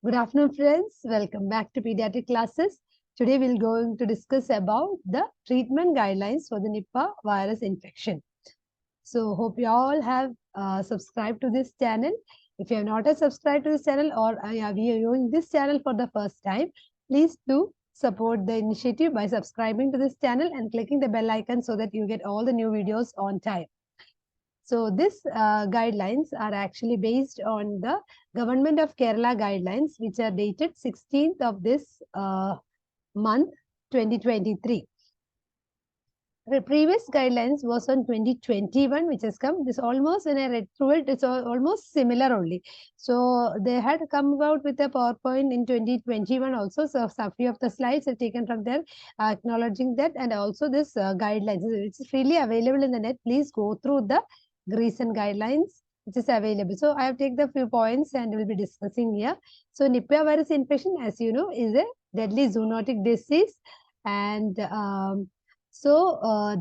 Good afternoon, friends. Welcome back to pediatric classes. Today, we're going to discuss about the treatment guidelines for the Nipah virus infection. So, hope you all have subscribed to this channel. If you have not subscribed to this channel or are viewing this channel for the first time, please do support the initiative by subscribing to this channel and clicking the bell icon so that you get all the new videos on time. So this guidelines are actually based on the Government of Kerala guidelines, which are dated 16th of this month, 2023. The previous guidelines was on 2021, which has come. This almost, when I read through it, it's almost similar only. So they had come about with a PowerPoint in 2021 also. So some few of the slides are taken from there, acknowledging that, and also this guidelines. It's freely available in the net. Please go through the recent guidelines which is available. So I have taken the few points and we'll be discussing here. So Nipah virus infection, as you know, is a deadly zoonotic disease, and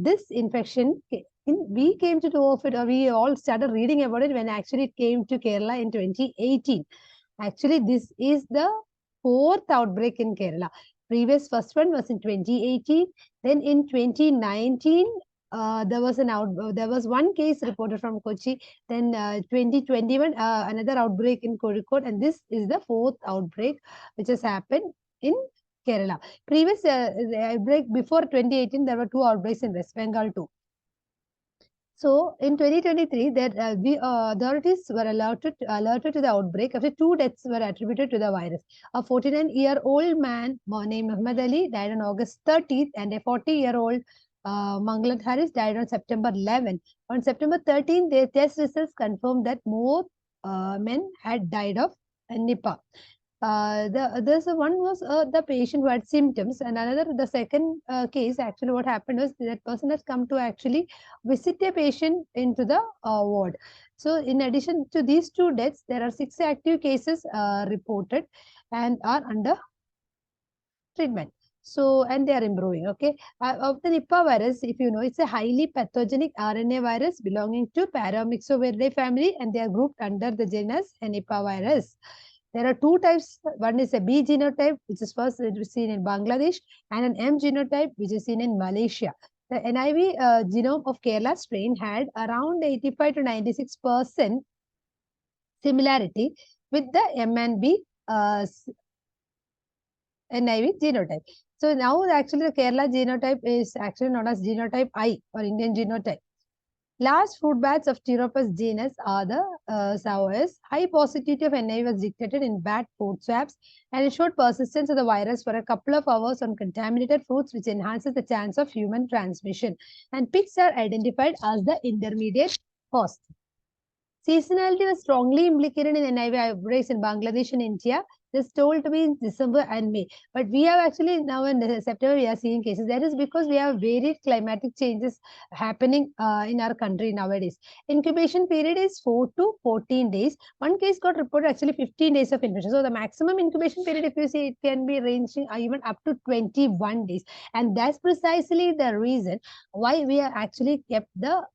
this infection, we came to know of it, or we all started reading about it when actually it came to Kerala in 2018. Actually, this is the fourth outbreak in Kerala. First one was in 2018. Then in 2019, there was one case reported from Kochi. Then 2021, another outbreak in Kozhikode, and this is the fourth outbreak which has happened in Kerala. Previous outbreak before 2018, there were two outbreaks in West Bengal too. So in 2023, the authorities were alerted to the outbreak after two deaths were attributed to the virus. A 49-year-old man named Muhammad Ali died on August 30th, and a 40-year-old Mangalat Harris died on September 11th. On September 13th, their test results confirmed that more men had died of Nipah. One was the patient who had symptoms, and the second case, actually what happened was that person has come to actually visit a patient into the ward. So in addition to these two deaths, there are 6 active cases reported and are under treatment. So, and they are improving, okay. Of the Nipah virus, if you know, it's a highly pathogenic RNA virus belonging to Paramyxoviridae family, and they are grouped under the genus Nipah virus. There are two types. One is a B genotype, which is first seen in Bangladesh, and an M genotype, which is seen in Malaysia. The NIV genome of Kerala strain had around 85 to 96% similarity with the M and B NIV genotype. So now actually the Kerala genotype is actually known as genotype I, or Indian genotype. Large fruit bats of Pteropus genus are the sours. High positivity of NIV was detected in bat food swabs, and it showed persistence of the virus for a couple of hours on contaminated fruits, which enhances the chance of human transmission. And pigs are identified as the intermediate host. Seasonality was strongly implicated in NIV outbreaks in Bangladesh and India. This told to be in December and May. But we have actually now in September, we are seeing cases. That is because we have varied climatic changes happening in our country nowadays. Incubation period is 4 to 14 days. One case got reported actually 15 days of infection. So the maximum incubation period, if you see, it can be ranging even up to 21 days. And that's precisely the reason why we are actually kept the,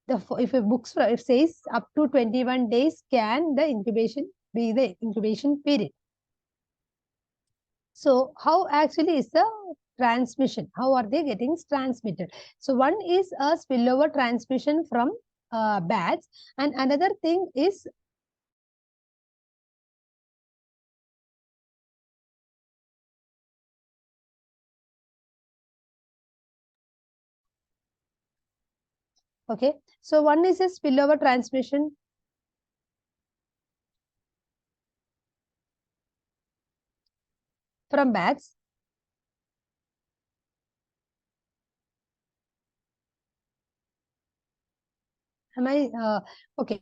if a if says up to 21 days can the incubation be the incubation period. So how actually is the transmission? How are they getting transmitted? So one is a spillover transmission from bats, and another thing is okay. So one is a spillover transmission from bats. Am I okay?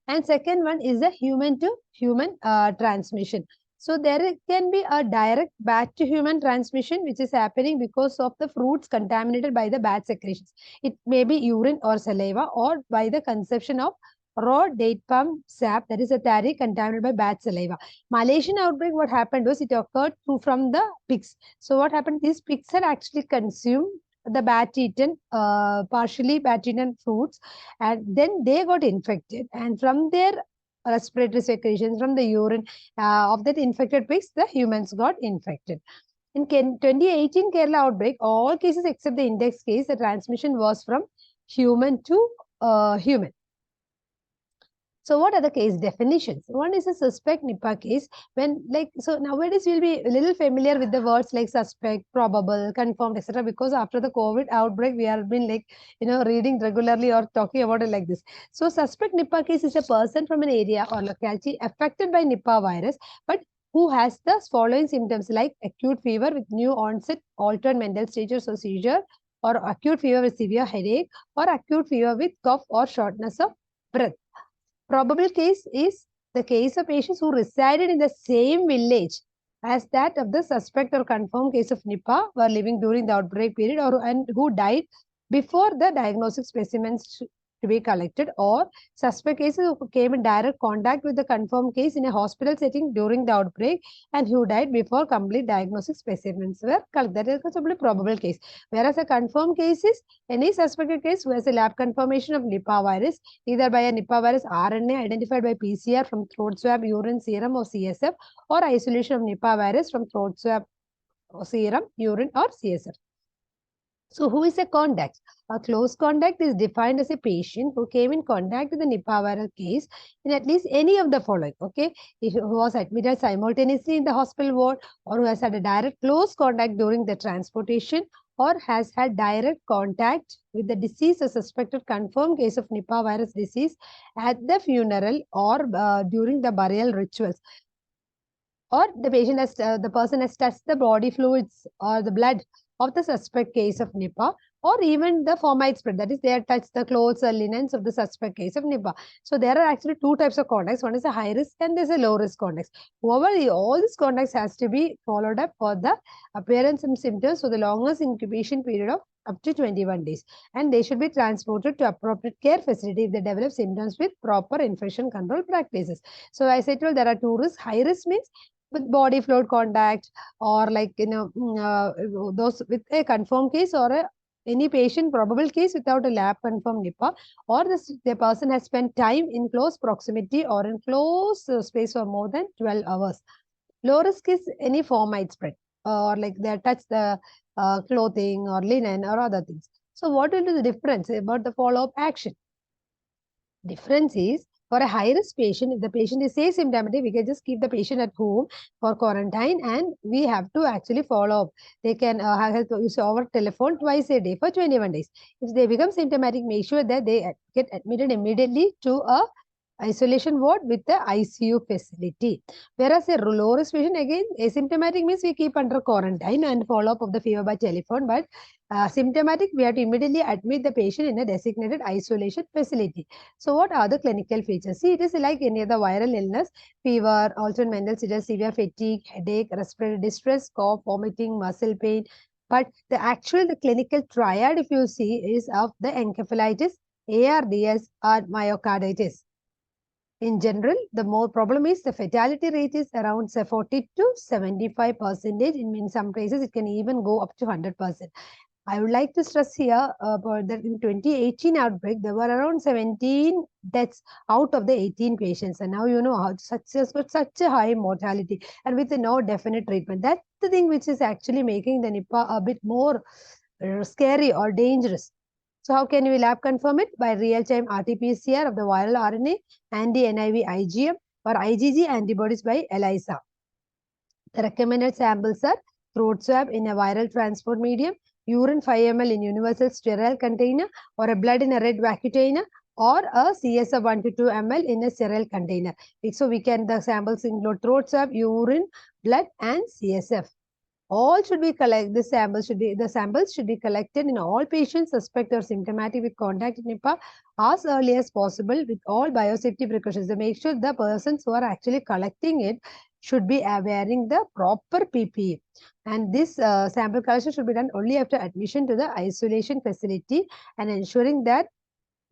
And second one is the human to human transmission. So there can be a direct bat to human transmission, which is happening because of the fruits contaminated by the bat secretions. It may be urine or saliva, or by the consumption of raw date palm sap, that is a tarry contaminated by bat saliva. Malaysian outbreak, what happened was it occurred from the pigs. So what happened? These pigs had actually consumed the bat-eaten, partially bat-eaten fruits, and then they got infected. And from their respiratory secretions, from the urine of that infected pigs, the humans got infected. In 2018 Kerala outbreak, all cases except the index case, the transmission was from human to human. So what are the case definitions? One is a suspect Nipah case. So nowadays we'll be a little familiar with the words like suspect, probable, confirmed, etc. Because after the COVID outbreak, we have been reading regularly or talking about it like this. So suspect Nipah case is a person from an area or locality affected by Nipah virus, but who has the following symptoms like acute fever with new onset, altered mental status or seizure, or acute fever with severe headache, or acute fever with cough or shortness of breath. Probable case is the case of patients who resided in the same village as that of the suspect or confirmed case of Nipah were living during the outbreak period and who died before the diagnostic specimens to be collected, or suspect cases who came in direct contact with the confirmed case in a hospital setting during the outbreak and who died before complete diagnostic specimens were collected. That is a probable case. Whereas a confirmed case is any suspected case who has a lab confirmation of Nipah virus, either by a Nipah virus RNA identified by PCR from throat swab, urine, serum or CSF, or isolation of Nipah virus from throat swab, or serum, urine or CSF. So who is a contact? A close contact is defined as a patient who came in contact with the Nipah viral case in at least any of the following. Okay, who was admitted simultaneously in the hospital ward, or who has had a direct close contact during the transportation, or has had direct contact with the deceased or suspected confirmed case of Nipah virus disease at the funeral or during the burial rituals, or the patient has the person has touched the body fluids or the blood of the suspect case of Nipah, or even the fomite spread, that is they have touched the clothes or linens of the suspect case of Nipah. So there are actually two types of contacts. One is a high risk and there's a low risk contacts. However, all these contacts has to be followed up for the appearance and symptoms for the longest incubation period of up to 21 days, and they should be transported to appropriate care facility if they develop symptoms with proper infection control practices. So as I told, there are two risks. High risk means with body fluid contact, or those with a confirmed case, or any patient probable case without a lab confirmed Nipah, or the person has spent time in close proximity or in close space for more than 12 hours. Low risk is any fomite spread, or like they touch the clothing or linen or other things. So what will be the difference about the follow-up action? Difference is, for a high-risk patient, if the patient is asymptomatic, we can just keep the patient at home for quarantine, and we have to actually follow up. They can have health use over telephone twice a day for 21 days. If they become symptomatic, make sure that they get admitted immediately to a isolation ward with the ICU facility. Whereas a low-risk patient, again, asymptomatic means we keep under quarantine and follow up of the fever by telephone, but symptomatic, we have to immediately admit the patient in a designated isolation facility. So what are the clinical features? See, it is like any other viral illness: fever, alternate mental status, severe fatigue, headache, respiratory distress, cough, vomiting, muscle pain. But the clinical triad, if you see, is of the encephalitis, ARDS, or myocarditis. In general, the more problem is the fatality rate is around say 40 to 75%. In some places, it can even go up to 100%. I would like to stress here that in 2018 outbreak, there were around 17 deaths out of the 18 patients. And now you know how such a high mortality and with no definite treatment. That's the thing which is actually making the Nipah a bit more scary or dangerous. So how can we lab confirm it? By real-time RT-PCR of the viral RNA, anti-NIV IgM, or IgG antibodies by ELISA. The recommended samples are throat swab in a viral transport medium, urine 5 ml in universal sterile container, or a blood in a red vacutainer, or a CSF 1 to 2 ml in a sterile container. So the samples include throat swab, urine, blood, and CSF. All should be collected. The samples should be collected in all patients suspect or symptomatic with contact with Nipah as early as possible with all biosafety precautions. To make sure the persons who are actually collecting it should be wearing the proper PPE. And this sample collection should be done only after admission to the isolation facility, and ensuring that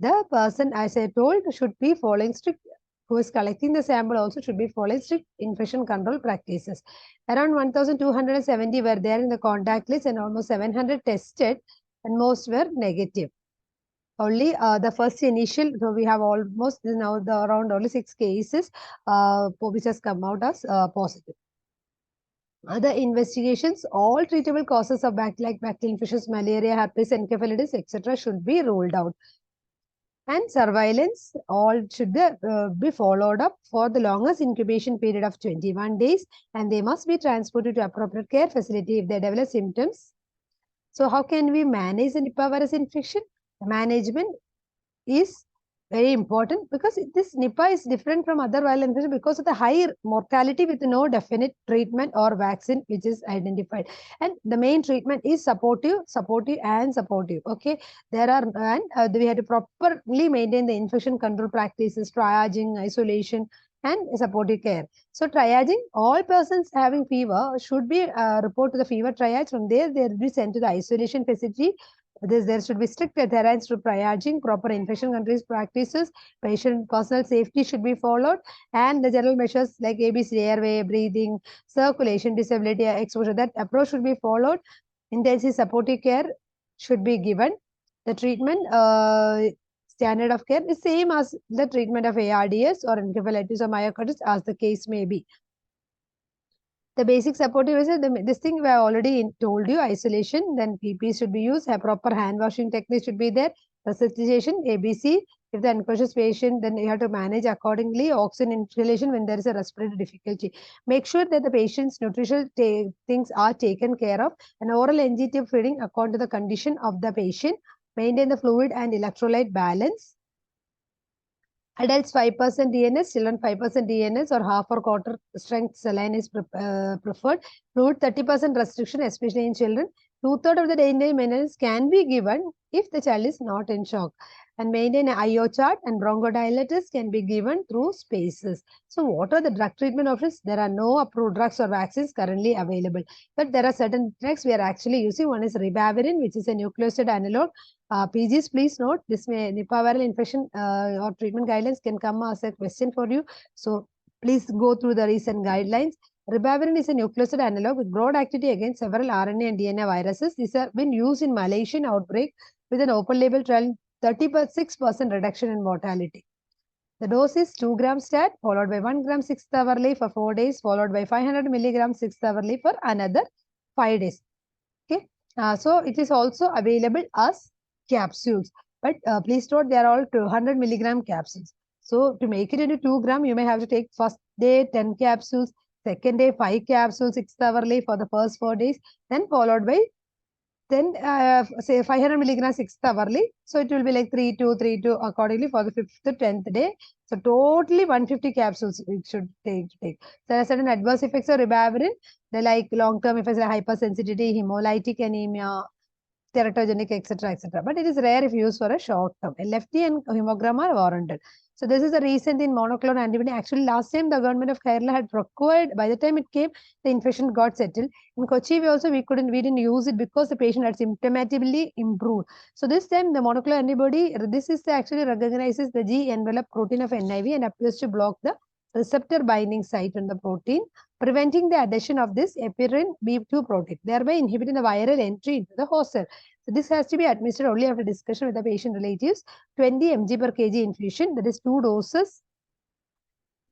The person, as I told, should be following strict, who is collecting the sample also should be following strict infection control practices. Around 1,270 were there in the contact list and almost 700 tested and most were negative. Only the first initial, so we have almost now around only 6 cases which has come out as positive. Other investigations, all treatable causes of like bacterial infections, malaria, herpes, encephalitis, etc. should be ruled out. And surveillance, all should be followed up for the longest incubation period of 21 days, and they must be transported to appropriate care facility if they develop symptoms. So how can we manage the Nipah virus infection? Management is very important because this Nipah is different from other viral infections because of the high mortality with no definite treatment or vaccine which is identified. And the main treatment is supportive. Okay, there are, and we have to properly maintain the infection control practices, triaging, isolation, and supportive care. So triaging, all persons having fever should be report to the fever triage. From there, they will be sent to the isolation facility. There should be strict adherence to triaging, proper infection control practices, patient personal safety should be followed, and the general measures like ABC, airway, breathing, circulation, disability, exposure, that approach should be followed. Intensive supportive care should be given. The treatment standard of care is same as the treatment of ARDS or encephalitis or myocarditis as the case may be. The basic supportive is this thing we have already told you, isolation, then PP should be used, a proper hand washing technique should be there, resuscitation, ABC. If the unconscious patient, then you have to manage accordingly, oxygen inhalation when there is a respiratory difficulty. Make sure that the patient's nutritional things are taken care of, and oral NG-tube feeding according to the condition of the patient. Maintain the fluid and electrolyte balance. Adults 5% DNS, children 5% DNS or half or quarter strength saline is preferred. Fluid 30% restriction, especially in children. 2/3 of the daily maintenance can be given if the child is not in shock. And maintain an IO chart and bronchodilators can be given through spaces. So what are the drug treatment options? There are no approved drugs or vaccines currently available. But there are certain drugs we are actually using. One is ribavirin, which is a nucleoside analog. PGs, please note, this may Nipah viral infection or treatment guidelines can come as a question for you. So please go through the recent guidelines. Ribavirin is a nucleoside analog with broad activity against several RNA and DNA viruses. These have been used in Malaysian outbreak with an open label trial, 36% reduction in mortality. The dose is 2 grams stat followed by 1 gram 6th hourly for 4 days, followed by 500 milligrams 6th hourly for another 5 days. Okay, so it is also available as capsules, but please note they are all 200 milligram capsules. So to make it into 2 gram, you may have to take first day 10 capsules, second day 5 capsules 6th hourly for the first 4 days, then followed by then say 500 milligrams 6th hourly. So it will be like 3-2 accordingly for the 5th to 10th day. So totally 150 capsules it should take. There are certain adverse effects of ribavirin. They like long-term effects like hypersensitivity, hemolytic anemia, teratogenic, etc. But it is rare if used for a short term. LFT and hemogram are warranted. So this is a recent in monoclonal antibody. Actually, last time the government of Kerala had required, by the time it came, the infection got settled. In Kochi, we didn't use it because the patient had symptomatically improved. So this time the monoclonal antibody, this is actually recognizes the G envelope protein of NIV and appears to block the receptor binding site on the protein, preventing the adhesion of this epirin B2 protein, thereby inhibiting the viral entry into the host cell. So this has to be administered only after discussion with the patient relatives. 20 mg per kg infusion, that is 2 doses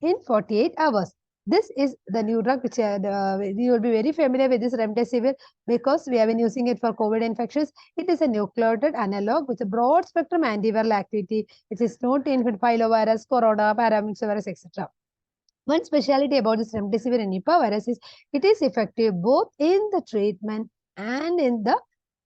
in 48 hours. This is the new drug which you will be very familiar with this remdesivir because we have been using it for COVID infections. It is a nucleotide analog with a broad spectrum antiviral activity. It is known to infect filovirus, corona, paramyxovirus, etc. One specialty about this remdesivir and Nipah virus is it is effective both in the treatment and in the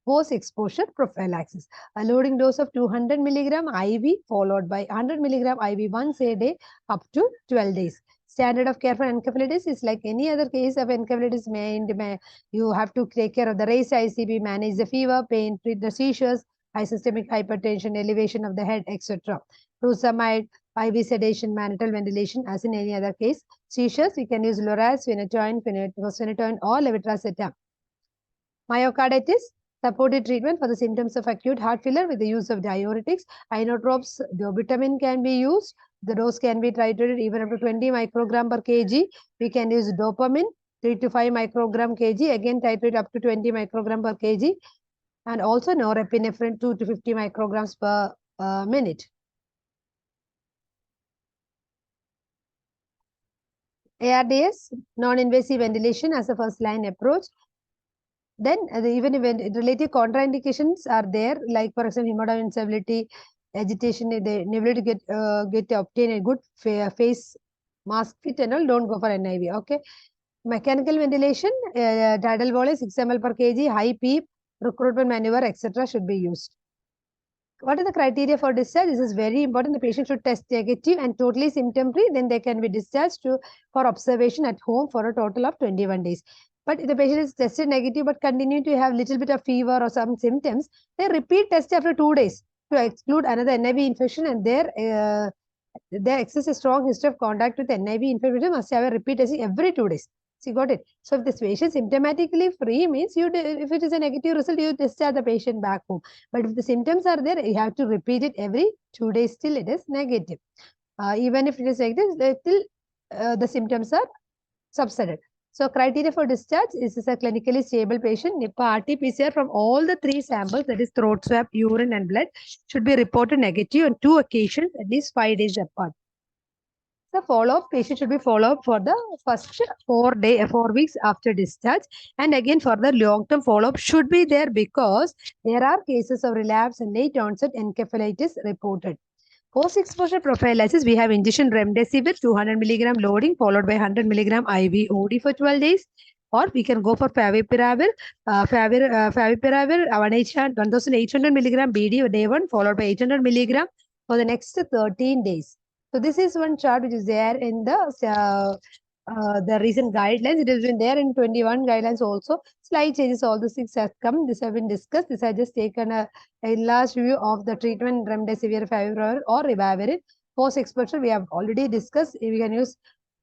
post-exposure prophylaxis. A loading dose of 200 milligram IV followed by 100 milligram IV once a day up to 12 days. Standard of care for encephalitis is like any other case of encephalitis. You have to take care of the raised ICP, manage the fever, pain, treat the seizures, high systemic hypertension, elevation of the head, etc. Furosemide, IV sedation, mannitol ventilation, as in any other case. Seizures, we can use Loraz, phenytoin, or levetiracetam. Myocarditis, Supported treatment for the symptoms of acute heart failure with the use of diuretics. Inotropes, dobutamine can be used. The dose can be titrated even up to 20 microgram per kg. We can use dopamine, 3 to 5 microgram kg. Again, titrate up to 20 microgram per kg. And also norepinephrine, 2 to 50 micrograms per minute. ARDS, non-invasive ventilation as a first-line approach. Then even related contraindications are there, like for example, hemodynamic instability, agitation, the inability to get obtain a good face mask fit and all, don't go for NIV. Okay. Mechanical ventilation, tidal volley 6 ml per kg, high PEEP, recruitment maneuver, etc. should be used. What are the criteria for discharge? This is very important. The patient should test negative and totally symptom-free. Then they can be discharged for observation at home for a total of 21 days. But if the patient is tested negative but continue to have little bit of fever or some symptoms, they repeat test after 2 days to exclude another NIV infection, and there exists a strong history of contact with NIV infection must have a repeat testing every 2 days. So you got it. So if this patient symptomatically free means if it is a negative result, you discharge the patient back home. But if the symptoms are there, you have to repeat it every 2 days till it is negative. Even if it is negative, till the symptoms are subsided. So criteria for discharge is a clinically stable patient. Nipah RT-PCR from all the 3 samples, that is throat swab, urine and blood, should be reported negative on 2 occasions at least 5 days apart. The follow-up patient should be followed for the first 4 weeks after discharge, and again for the long-term follow-up should be there because there are cases of relapse and late onset encephalitis reported. Post-exposure prophylaxis, we have injection remdesivir 200 milligram loading followed by 100 milligram IV OD for 12 days. Or we can go for favipiravir, favipiravir 1800 milligram BD day 1 followed by 800 milligram for the next 13 days. So this is one chart which is there in the recent guidelines. It has been there in 21 guidelines also. Slight changes, all the 6 have come. This have been discussed. This I just taken a last review of the treatment remdesivir, favipiravir or ribavirin. Post-exposure, we have already discussed. We can use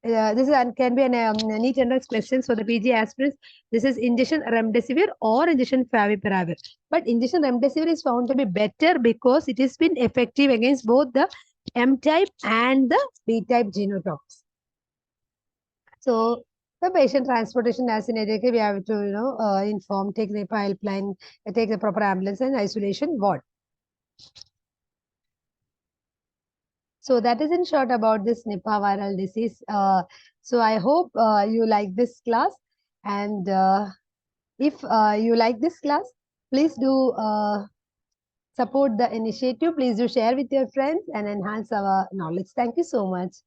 this is can be an neat entrance questions for the PG aspirants. This is injection remdesivir or injection favipiravir. But injection remdesivir is found to be better because it has been effective against both the M-type and the B-type genotypes. So the patient transportation as in America, we have to inform, take the helpline, take the proper ambulance and isolation ward. So that is in short about this Nipah viral disease. So I hope you like this class, and if you like this class, please do support the initiative. Please do share with your friends and enhance our knowledge. Thank you so much.